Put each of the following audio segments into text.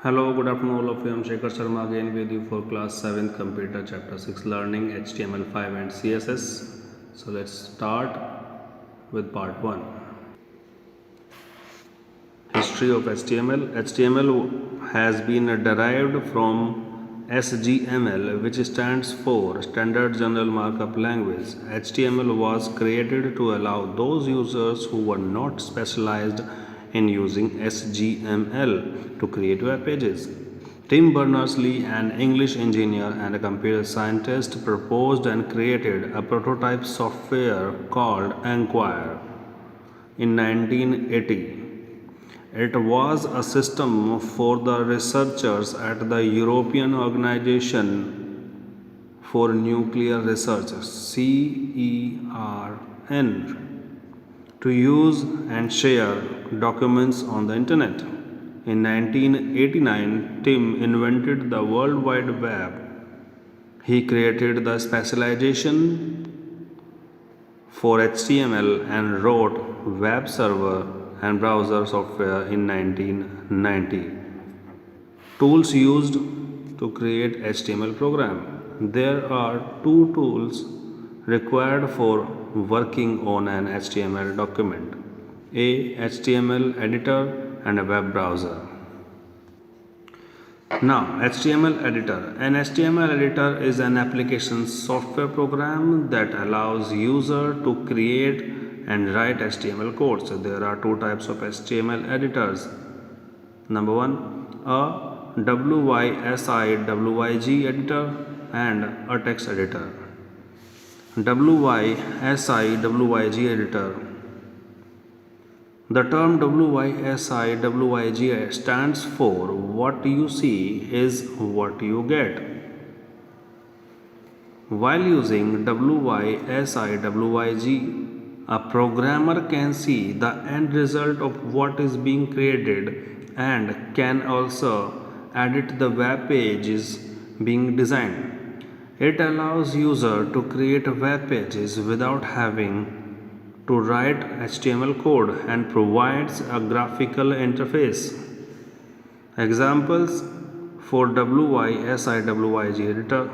Hello, good afternoon, all of you. I'm Shekhar Sharma again with you for class 7th computer chapter 6 learning HTML5 and CSS. So let's start with part 1. History of HTML. HTML has been derived from SGML, which stands for Standard General Markup Language. HTML was created to allow those users who were not specialized in using SGML to create web pages. Tim Berners-Lee, an English engineer and a computer scientist, proposed and created a prototype software called Enquire in 1980. It was a system for the researchers at the European Organization for Nuclear Research (CERN) to use and share documents on the internet. In 1989, Tim invented the World Wide Web. He created the specialization for HTML and wrote web server and browser software in 1990. Tools used to create HTML program. There are two tools required for working on an HTML document: a HTML editor and a web browser. Now, HTML editor. An HTML editor is an application software program that allows user to create and write HTML codes. So there are two types of HTML editors. Number one, a WYSIWYG editor and a text editor. WYSIWYG editor. The term WYSIWYG stands for what you see is what you get. While using WYSIWYG, a programmer can see the end result of what is being created and can also edit the web pages being designed. It allows user to create web pages without having to write HTML code and provides a graphical interface. Examples for WYSIWYG editor: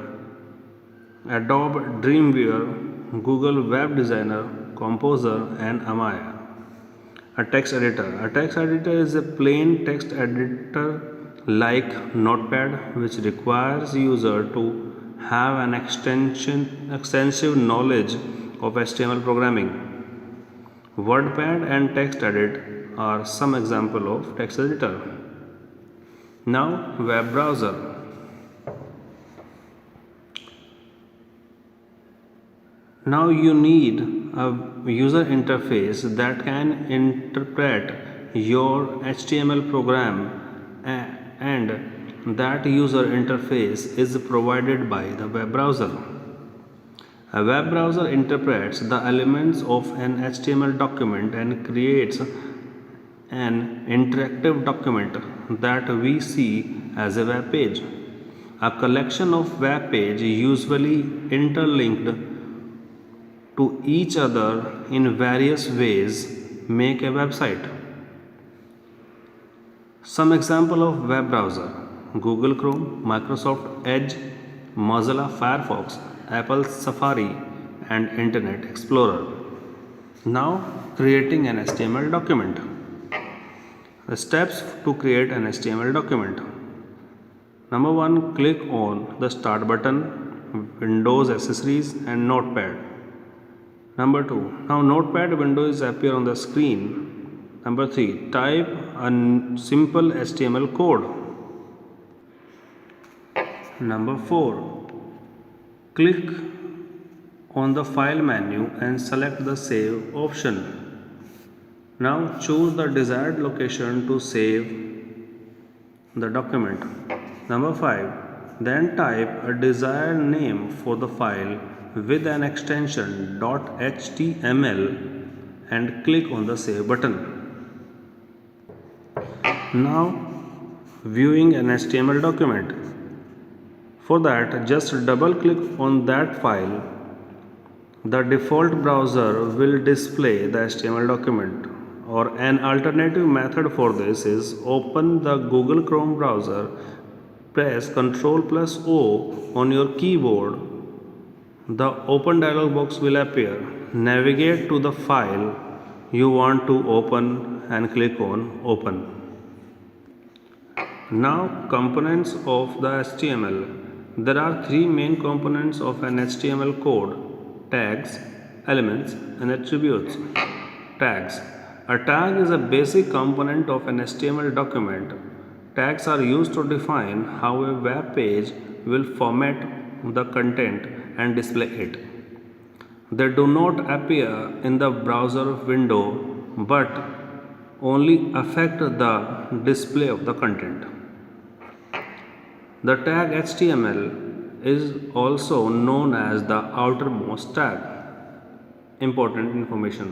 Adobe Dreamweaver, Google Web Designer, Composer, and Amaya. A text editor. A text editor is a plain text editor like Notepad, which requires user to have an extensive knowledge of HTML programming. WordPad and TextEdit are some example of text editor. Now, web browser. Now you need a user interface that can interpret your HTML program, and that user interface is provided by the web browser. A web browser interprets the elements of an HTML document and creates an interactive document that we see as a web page. A collection of web pages, usually interlinked to each other in various ways, make a website. Some example of web browser: Google Chrome, Microsoft Edge, Mozilla Firefox, Apple Safari, and Internet Explorer. Now, creating an HTML document. The steps to create an HTML document. Number 1, click on the Start button, Windows Accessories, and Notepad. Number 2, now Notepad windows appear on the screen. Number 3, type a simple HTML code. Number 4, click on the File menu and select the Save option. Now choose the desired location to save the document. Number 5, then type a desired name for the file with an extension .html and click on the Save button. Now viewing an HTML document. For that, just double click on that file. The default browser will display the HTML document. or an alternative method for this is open the Google Chrome browser, press Ctrl plus O on your keyboard. The open dialog box will appear. Navigate to the file you want to open and click on open. Now, components of the HTML. There are three main components of an HTML code: tags, elements, and attributes. Tags. A tag is a basic component of an HTML document. Tags are used to define how a web page will format the content and display it. They do not appear in the browser window but only affect the display of the content. The tag HTML is also known as the outermost tag. Important information.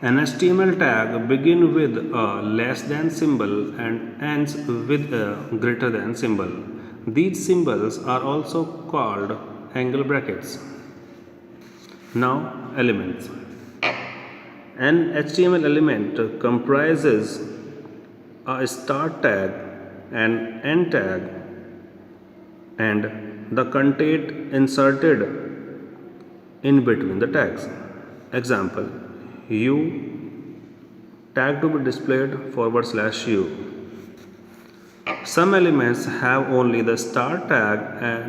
An HTML tag begins with a less than symbol and ends with a greater than symbol. These symbols are also called angle brackets. Now, elements. An HTML element comprises a start tag, an end tag, and the content inserted in between the tags. Example: U tag to be displayed /U. Some elements have only the start tag and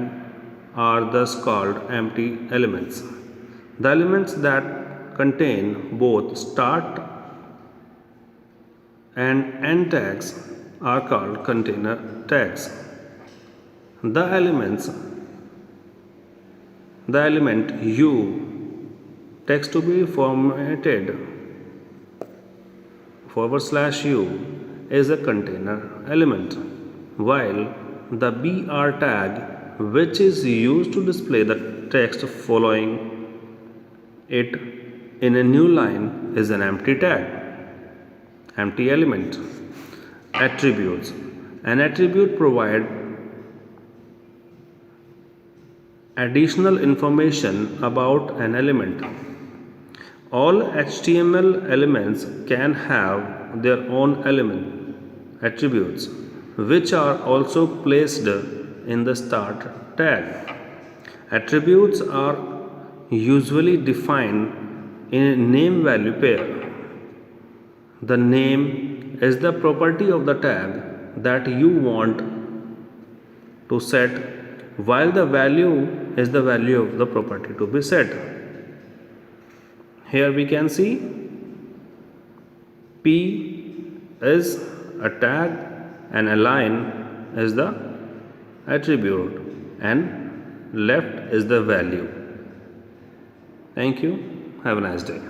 are thus called empty elements. The elements that contain both start and end tags are called container tags. The element U text to be formatted /U is a container element, while the BR tag, which is used to display the text following it in a new line, is an empty tag, empty element. Attributes. An attribute provides additional information about an element. All HTML elements can have their own element attributes, which are also placed in the start tag. Attributes are usually defined in a name-value pair. The name is the property of the tag that you want to set, while the value is the value of the property to be set. Here we can see P is a tag and align is the attribute and left is the value. Thank you. Have a nice day.